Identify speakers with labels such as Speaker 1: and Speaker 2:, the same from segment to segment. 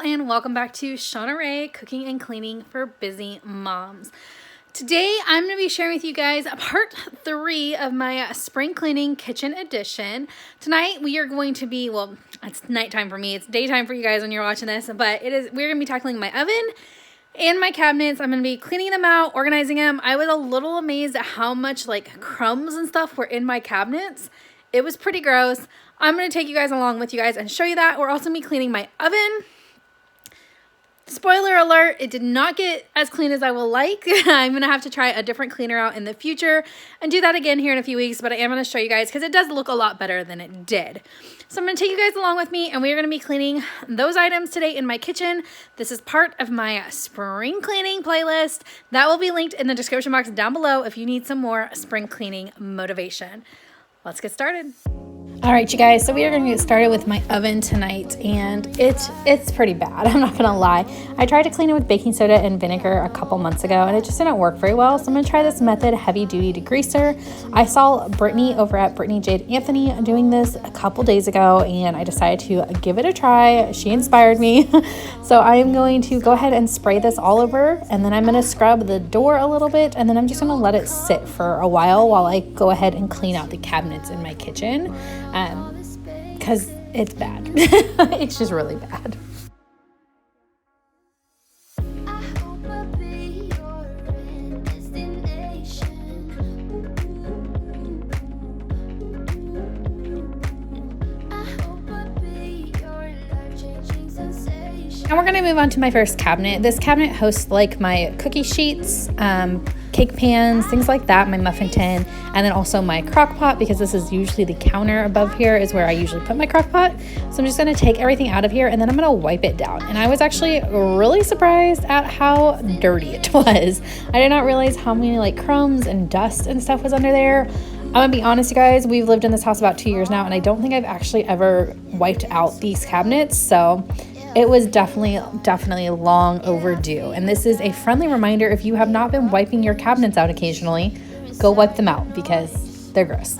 Speaker 1: and welcome back to Shawna Rae Cooking and Cleaning for Busy Moms. Today I'm going to be sharing with you guys part 3 of my spring cleaning kitchen edition. Tonight we are going to be, well, it's nighttime for me, it's daytime for you guys when you're watching this, but we're going to be tackling my oven and my cabinets. I'm going to be cleaning them out, organizing them. I was a little amazed at how much like crumbs and stuff were in my cabinets. It was pretty gross. I'm going to take you guys along with you guys and show you that. We're also going to be cleaning my oven. Spoiler alert, it did not get as clean as I will like. I'm going to have to try a different cleaner out in the future and do that again here in a few weeks, but I am going to show you guys because it does look a lot better than it did. So I'm going to take you guys along with me and we are going to be cleaning those items today in my kitchen. This is part of my spring cleaning playlist. That will be linked in the description box down below if you need some more spring cleaning motivation. Let's get started. All right, you guys, so we are going to get started with my oven tonight, and it's pretty bad. I'm not going to lie. I tried to clean it with baking soda and vinegar a couple months ago, and it just didn't work very well. So I'm going to try this method, heavy duty degreaser. I saw Brittany over at Brittany Jade Anthony doing this a couple days ago, and I decided to give it a try. She inspired me. So I am going to go ahead and spray this all over, and then I'm going to scrub the door a little bit, and then I'm just going to let it sit for a while I go ahead and clean out the cabinets in my kitchen. Because it's bad. It's just really bad. Now we're going to move on to my first cabinet. This cabinet hosts like my cookie sheets, cake pans, things like that, my muffin tin, and then also my crock pot, because this is usually the counter above here is where I usually put my crock pot. So I'm just going to take everything out of here and then I'm going to wipe it down. And I was actually really surprised at how dirty it was. I did not realize how many like crumbs and dust and stuff was under there. I'm gonna be honest, you guys, we've lived in this house about 2 years now, and I don't think I've actually ever wiped out these cabinets. So it was definitely long overdue. And this is a friendly reminder, if you have not been wiping your cabinets out occasionally, go wipe them out because they're gross.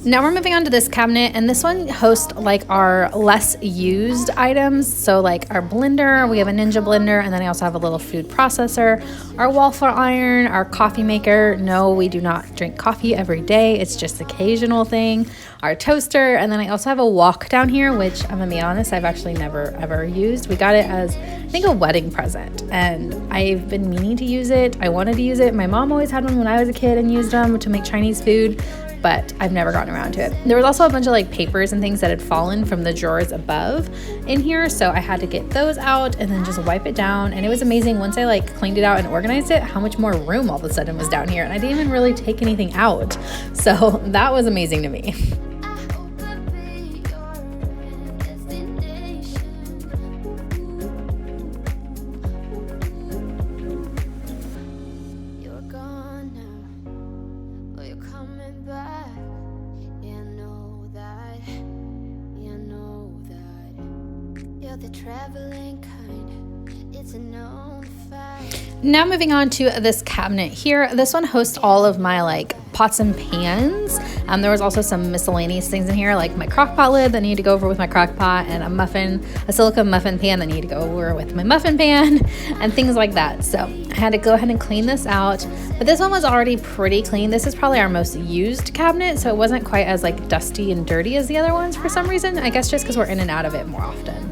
Speaker 1: Now we're moving on to this cabinet, and this one hosts like our less used items. So like our blender, we have a Ninja blender, and then I also have a little food processor, our waffle iron, our coffee maker. No, we do not drink coffee every day. It's just occasional thing. Our toaster, and then I also have a wok down here, which I'm gonna be honest, I've actually never ever used. We got it as I think a wedding present, and I've been meaning to use it. I wanted to use it. My mom always had one when I was a kid and used them to make Chinese food, but I've never gotten around to it. There was also a bunch of like papers and things that had fallen from the drawers above in here, so I had to get those out and then just wipe it down. And it was amazing once I like cleaned it out and organized it, how much more room all of a sudden was down here, and I didn't even really take anything out. So that was amazing to me. Now moving on to this cabinet here. This one hosts all of my like pots and pans. There was also some miscellaneous things in here, like my crock pot lid that needed to go over with my crock pot, and a silicone muffin pan that needed to go over with my muffin pan, and things like that. So I had to go ahead and clean this out, but this one was already pretty clean. This is probably our most used cabinet, so it wasn't quite as like dusty and dirty as the other ones for some reason. I guess just because we're in and out of it more often.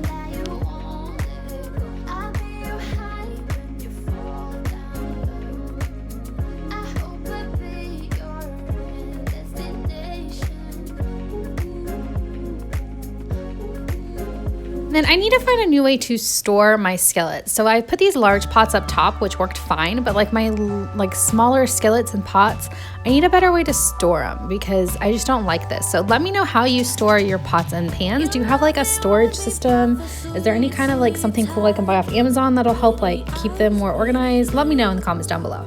Speaker 1: And I need to find a new way to store my skillets. So I put these large pots up top, which worked fine, but like my smaller skillets and pots, I need a better way to store them because I just don't like this. So let me know how you store your pots and pans. Do you have like a storage system? Is there any kind of like something cool I can buy off Amazon that'll help like keep them more organized? Let me know in the comments down below.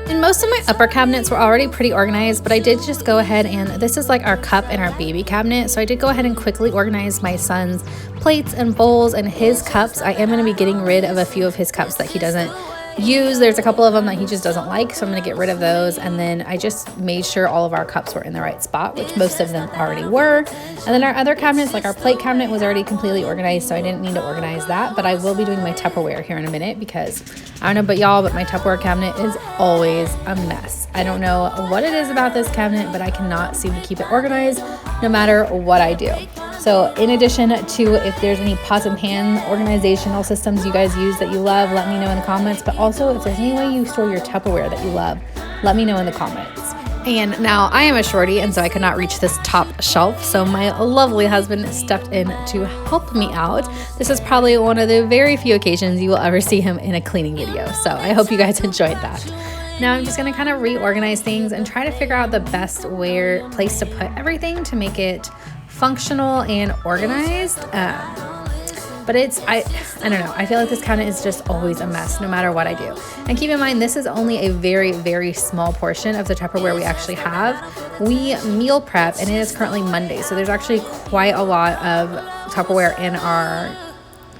Speaker 1: And most of my upper cabinets were already pretty organized, but I did just go ahead and this is like our cup and our baby cabinet. So I did go ahead and quickly organize my son's plates and bowls and his cups. I am going to be getting rid of a few of his cups that he doesn't use. There's a couple of them that he just doesn't like, so I'm going to get rid of those. And then I just made sure all of our cups were in the right spot, which most of them already were. And then our other cabinets, like our plate cabinet, was already completely organized, so I didn't need to organize that. But I will be doing my Tupperware here in a minute because I don't know about y'all, but my Tupperware cabinet is always a mess. I don't know what it is about this cabinet, but I cannot seem to keep it organized no matter what I do. So in addition to if there's any pots and pan organizational systems you guys use that you love, let me know in the comments. But also if there's any way you store your Tupperware that you love, let me know in the comments. And now I am a shorty, and so I could not reach this top shelf. So my lovely husband stepped in to help me out. This is probably one of the very few occasions you will ever see him in a cleaning video. So I hope you guys enjoyed that. Now I'm just gonna kind of reorganize things and try to figure out the best place to put everything to make it functional and organized. But I don't know. I feel like this cabinet is just always a mess no matter what I do. And keep in mind, this is only a very, very small portion of the Tupperware we actually have. We meal prep, and it is currently Monday. So there's actually quite a lot of Tupperware in our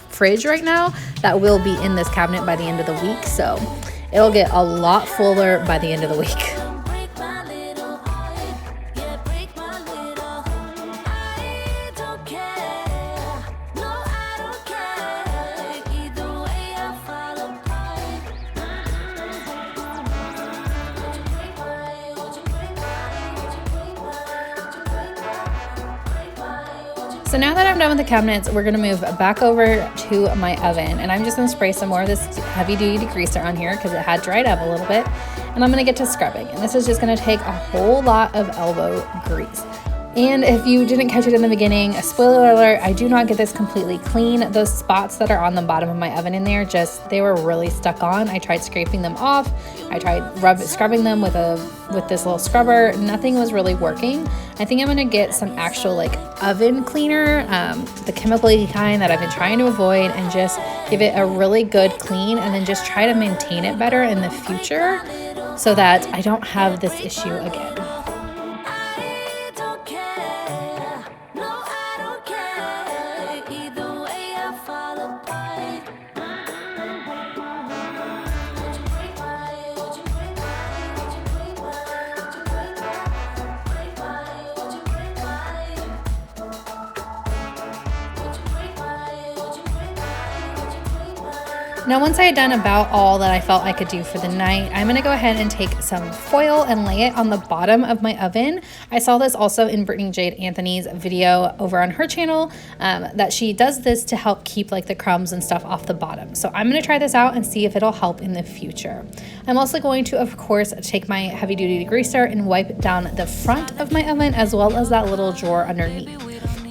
Speaker 1: fridge right now that will be in this cabinet by the end of the week. So it'll get a lot fuller by the end of the week. So now that I'm done with the cabinets, we're gonna move back over to my oven, and I'm just gonna spray some more of this heavy duty degreaser on here because it had dried up a little bit, and I'm gonna get to scrubbing. And this is just gonna take a whole lot of elbow grease. And if you didn't catch it in the beginning, a spoiler alert, I do not get this completely clean. Those spots that are on the bottom of my oven in there, they were really stuck on. I tried scraping them off. I tried scrubbing them with this little scrubber. Nothing was really working. I think I'm gonna get some actual like oven cleaner, the chemical-y kind that I've been trying to avoid, and just give it a really good clean, and then just try to maintain it better in the future so that I don't have this issue again. Now, once I had done about all that I felt I could do for the night, I'm gonna go ahead and take some foil and lay it on the bottom of my oven. I saw this also in Brittany Jade Anthony's video over on her channel, that she does this to help keep like the crumbs and stuff off the bottom. So I'm gonna try this out and see if it'll help in the future. I'm also going to, of course, take my heavy duty degreaser and wipe down the front of my oven as well as that little drawer underneath.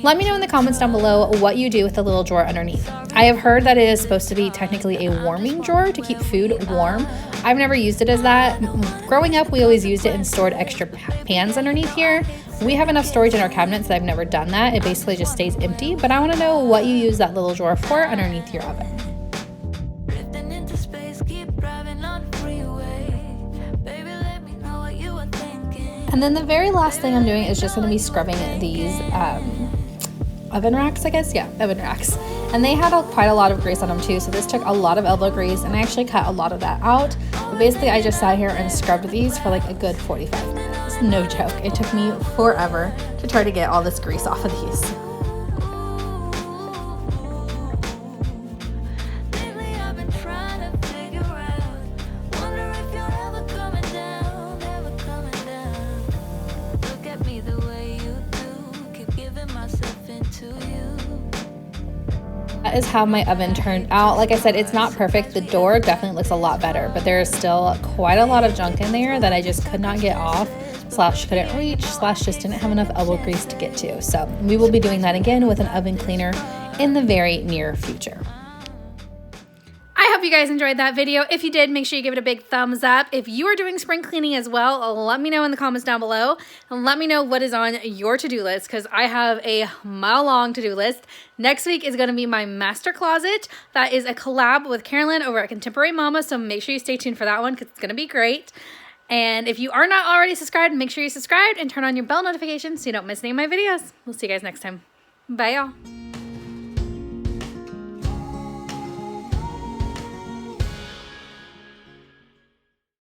Speaker 1: Let me know in the comments down below what you do with the little drawer underneath. I have heard that it is supposed to be technically a warming drawer to keep food warm. I've never used it as that. Growing up, we always used it and stored extra pans underneath here. We have enough storage in our cabinets that I've never done that. It basically just stays empty, but I want to know what you use that little drawer for underneath your oven. And then the very last thing I'm doing is just going to be scrubbing these oven racks, I guess. Yeah, oven racks. And they had quite a lot of grease on them too, so this took a lot of elbow grease, and I actually cut a lot of that out. But basically, I just sat here and scrubbed these for like a good 45 minutes. No joke. It took me forever to try to get all this grease off of these. That is how my oven turned out. Like I said, it's not perfect. The door definitely looks a lot better, but there is still quite a lot of junk in there that I just could not get off, / couldn't reach, / just didn't have enough elbow grease to get to. So we will be doing that again with an oven cleaner in the very near future. I hope you guys enjoyed that video. If you did, make sure you give it a big thumbs up. If you are doing spring cleaning as well, let me know in the comments down below, and let me know what is on your to-do list, because I have a mile-long to-do list. Next week is going to be my master closet. That is a collab with Carolyn over at Contemporary Mama, so make sure you stay tuned for that one because it's going to be great. And if you are not already subscribed, make sure you subscribe and turn on your bell notifications so you don't miss any of my videos. We'll see you guys next time. Bye, y'all.